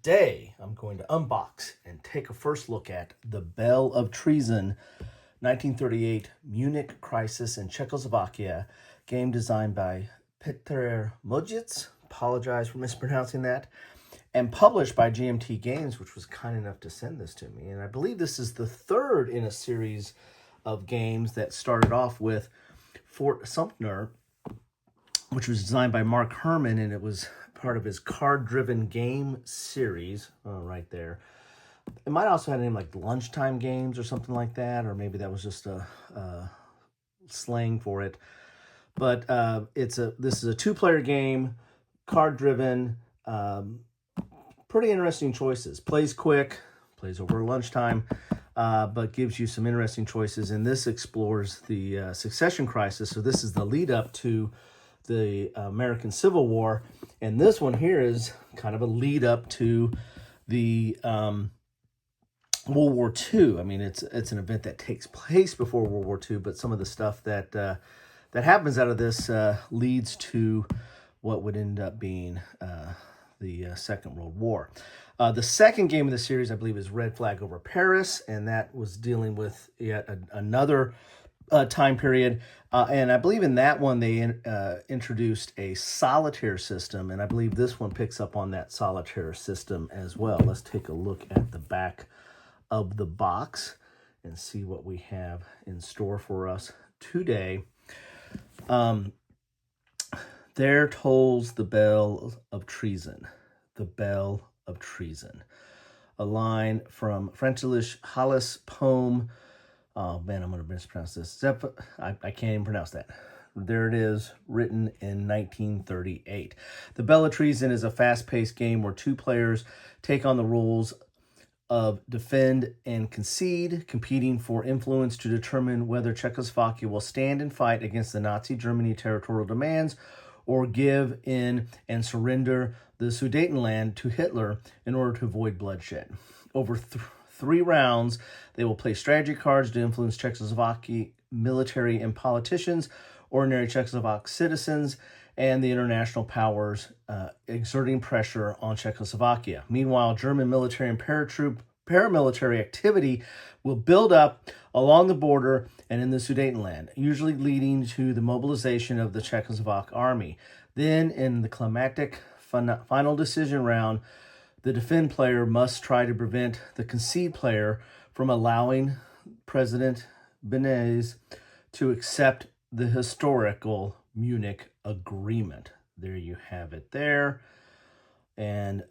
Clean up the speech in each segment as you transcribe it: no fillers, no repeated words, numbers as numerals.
Today, I'm going to unbox and take a first look at the Bell of Treason 1938 Munich Crisis in Czechoslovakia, game designed by Petr Mojic, apologize for mispronouncing that, and published by GMT Games, which was kind enough to send this to me. And I believe this is the third in a series of games that started off with Fort Sumter, which was designed by Mark Herman, and it was part of his card-driven game series, right there. It might also have a name like Lunchtime Games or something like that, or maybe that was just a slang for it. But this is a two-player game, card-driven, pretty interesting choices. Plays quick, plays over lunchtime, but gives you some interesting choices. And this explores the succession crisis. So this is the lead up to the American Civil War, and this one here is kind of a lead up to the World War II. I mean, it's an event that takes place before World War II, but some of the stuff that that happens out of this leads to what would end up being the Second World War. The second game of the series, I believe, is Red Flag Over Paris, and that was dealing with yet another time period. And I believe in that one they introduced a solitaire system, and I believe this one picks up on that solitaire system as well. Let's take a look at the back of the box and see what we have in store for us today. There tolls the bell of treason, the bell of treason. A line from French Hallis poem. Oh man, I'm going to mispronounce this. I can't even pronounce that. There it is, written in 1938. The Bell of Treason is a fast-paced game where two players take on the roles of defend and concede, competing for influence to determine whether Czechoslovakia will stand and fight against the Nazi Germany territorial demands or give in and surrender the Sudetenland to Hitler in order to avoid bloodshed. Over three rounds, they will play strategy cards to influence Czechoslovakia military and politicians, ordinary Czechoslovak citizens, and the international powers exerting pressure on Czechoslovakia. Meanwhile, German military and paramilitary activity will build up along the border and in the Sudetenland, usually leading to the mobilization of the Czechoslovak army. Then, in the climactic final decision round, the defend player must try to prevent the concede player from allowing President Beneš to accept the historical Munich Agreement. There you have it there. And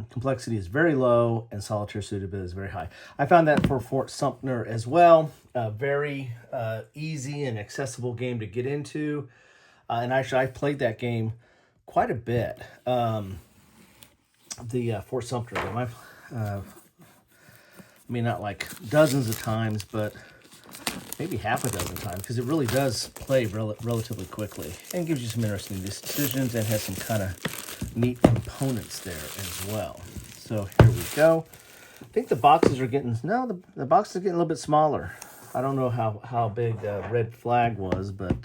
complexity is very low and solitaire suitability is very high. I found that for Fort Sumter as well. A very easy and accessible game to get into. And actually, I've played that game quite a bit. The Fort Sumter game. I mean, not like dozens of times, but maybe half a dozen times, because it really does play relatively quickly and gives you some interesting decisions and has some kind of neat components there as well. So here we go. I think the boxes are getting, no, the boxes are getting a little bit smaller. I don't know how big Red Flag was, but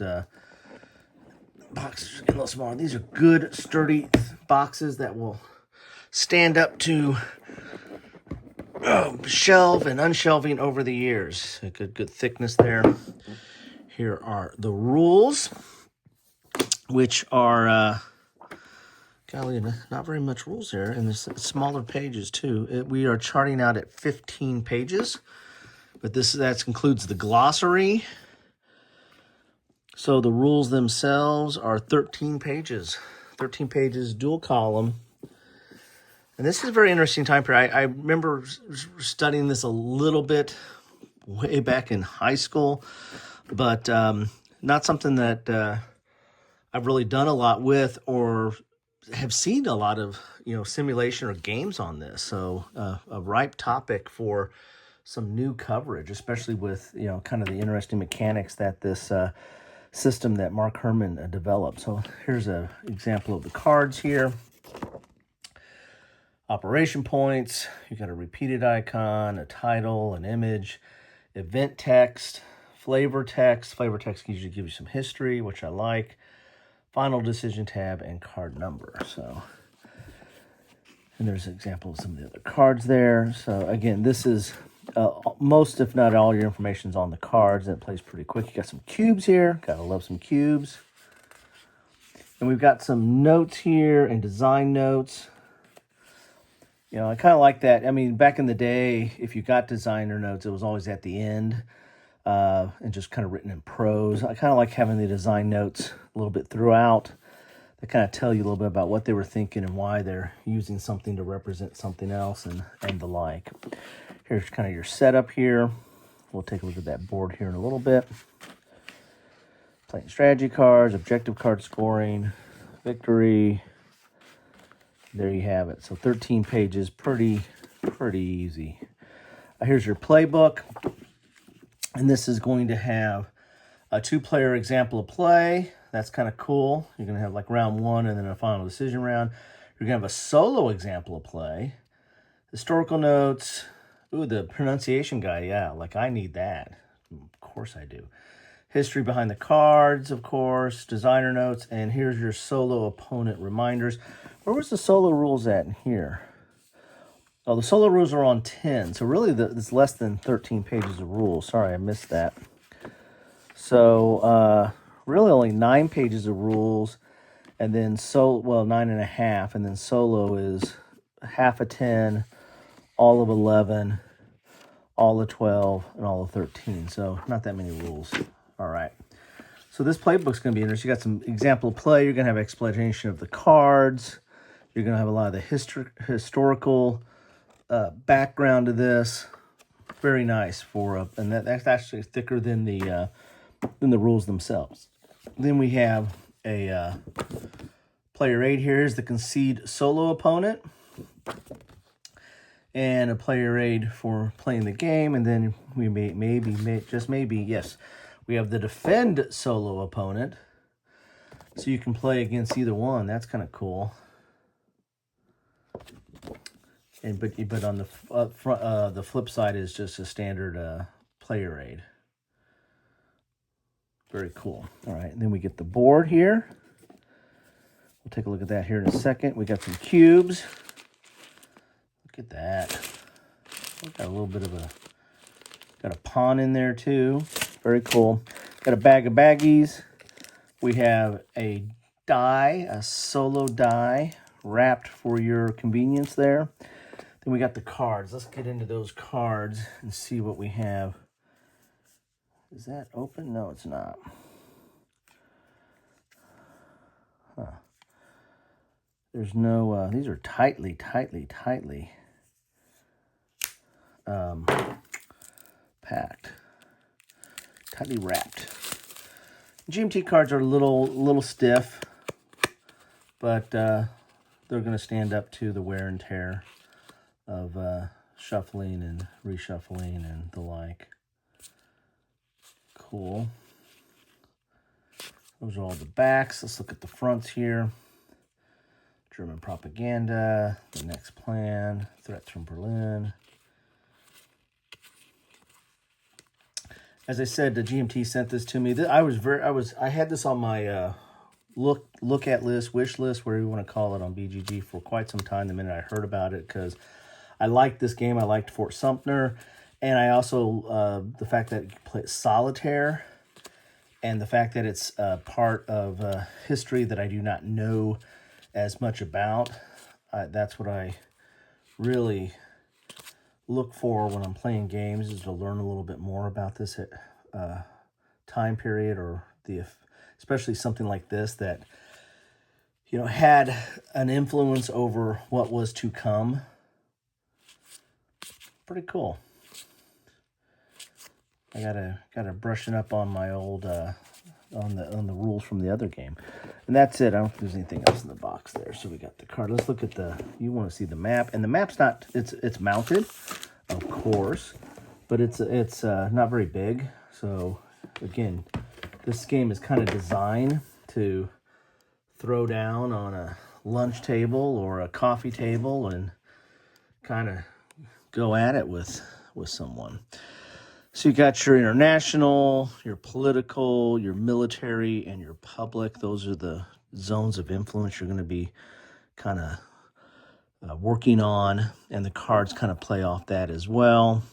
boxes are getting a little smaller. These are good, sturdy boxes that will stand up to shelve and unshelving over the years. A good thickness there. Here are the rules, which are golly, not very much rules here, and there's smaller pages too. We are charting out at 15 pages, but that includes the glossary. So the rules themselves are 13 pages. 13 pages, dual column. And this is a very interesting time period. I remember studying this a little bit way back in high school, but not something that I've really done a lot with or have seen a lot of, simulation or games on this. So a ripe topic for some new coverage, especially with, kind of the interesting mechanics that this system that Mark Herman developed. So here's an example of the cards here. Operation points, you got a repeated icon, a title, an image, event text, flavor text. Flavor text usually gives you some history, which I like. Final decision tab and card number. So And there's an example of some of the other cards there. So again, this is most, if not all, your information's on the cards, and it plays pretty quick. You got some cubes here. Gotta love some cubes. And we've got some notes here and design notes. You know, I kind of like that. I mean, back in the day, if you got designer notes, it was always at the end and just kind of written in prose. I kind of like having the design notes a little bit throughout. They kind of tell you a little bit about what they were thinking and why they're using something to represent something else and the like. Here's kind of your setup here. We'll take a look at that board here in a little bit. Playing strategy cards, objective card scoring, victory. There you have it. So 13 pages, pretty easy. Here's your playbook. And this is going to have a 2-player example of play. That's kind of cool. You're going to have like round 1 and then a final decision round. You're going to have a solo example of play. Historical notes. Ooh, the pronunciation guy. Yeah, like I need that. Of course I do. History behind the cards, of course. Designer notes. And here's your solo opponent reminders. Where was the solo rules at in here? Oh, the solo rules are on 10. So really, it's less than 13 pages of rules. Sorry, I missed that. So really only 9 pages of rules. And then 9.5. And then solo is half of 10, all of 11, all of 12, and all of 13. So not that many rules. All right. So this playbook's going to be interesting. You got some example of play. You're going to have explanation of the cards. You're going to have a lot of the historical background to this. Very nice and that's actually thicker than the rules themselves. Then we have a player aid here. Here's the concede solo opponent. And a player aid for playing the game. And then we yes, we have the defend solo opponent. So you can play against either one. That's kind of cool. And but on the flip side is just a standard player aid. Very cool. All right, and then we get the board here. We'll take a look at that here in a second. We got some cubes. Look at that. We got a little bit of got a pawn in there too. Very cool. Got a bag of baggies. We have a die, a solo die, wrapped for your convenience there. Then we got the cards. Let's get into those cards and see what we have. Is that open? No, it's not. Huh. There's no, these are tightly packed. Tightly wrapped. GMT cards are a little stiff, but they're going to stand up to the wear and tear of shuffling and reshuffling and the like. Cool. Those are all the backs. Let's look at the fronts here. German propaganda, the next plan, threats from Berlin. As I said, the GMT sent this to me. I had this on my look at list, wish list, whatever you want to call it, on BGG for quite some time. The minute I heard about it, because I liked this game. I liked Fort Sumter, and I also the fact that you play solitaire, and the fact that it's part of history that I do not know as much about. That's what I really look for when I'm playing games, is to learn a little bit more about this time period, or especially something like this that, you know, had an influence over what was to come. Pretty cool. I gotta brushing up on my old on the rules from the other game. And that's it. I don't think there's anything else in the box there. So we got the card. Let's look at you want to see the map. And the map's not, it's mounted, of course, but it's not very big. So again, this game is kind of designed to throw down on a lunch table or a coffee table and kind of go at it with someone. So you got your international, your political, your military, and your public. Those are the zones of influence you're going to be kind working on, and the cards kind of play off that as well.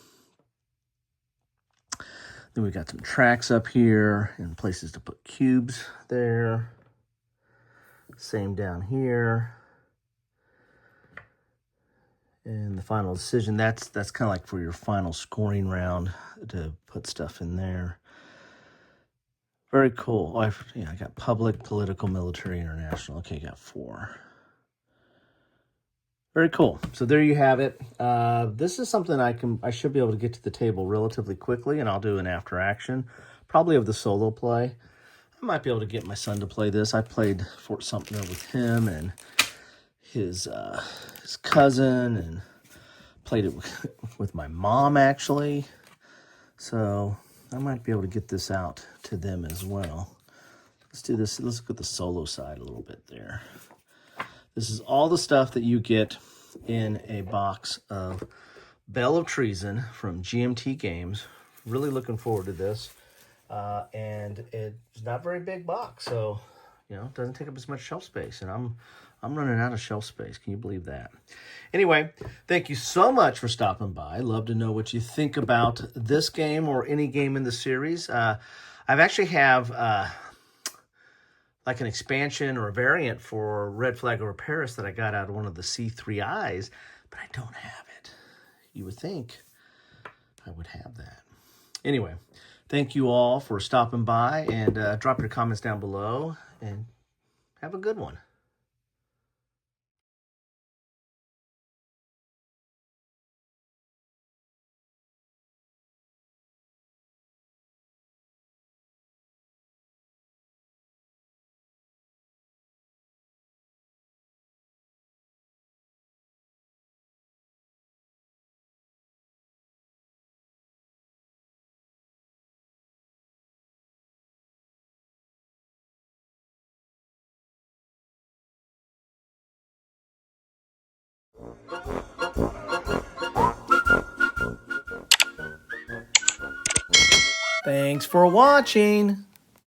Then we've got some tracks up here and places to put cubes there. Same down here. And the final decision, that's kind of like for your final scoring round to put stuff in there. Very cool. Oh, I got public, political, military, international. Okay, got 4. Very cool. So there you have it. This is something I should be able to get to the table relatively quickly, and I'll do an after action, probably of the solo play. I might be able to get my son to play this. I played Fort Sumter with him and his cousin, and played it with my mom, actually. So I might be able to get this out to them as well. Let's do this. Let's look at the solo side a little bit there. This is all the stuff that you get in a box of Bell of Treason from GMT Games. Really looking forward to this. And it's not a very big box, so it doesn't take up as much shelf space. And I'm running out of shelf space. Can you believe that? Anyway, thank you so much for stopping by. Love to know what you think about this game or any game in the series. I've actually have like an expansion or a variant for Red Flag Over Paris that I got out of one of the C3Is, but I don't have it. You would think I would have that. Anyway, thank you all for stopping by, and drop your comments down below, and have a good one. Thanks for watching.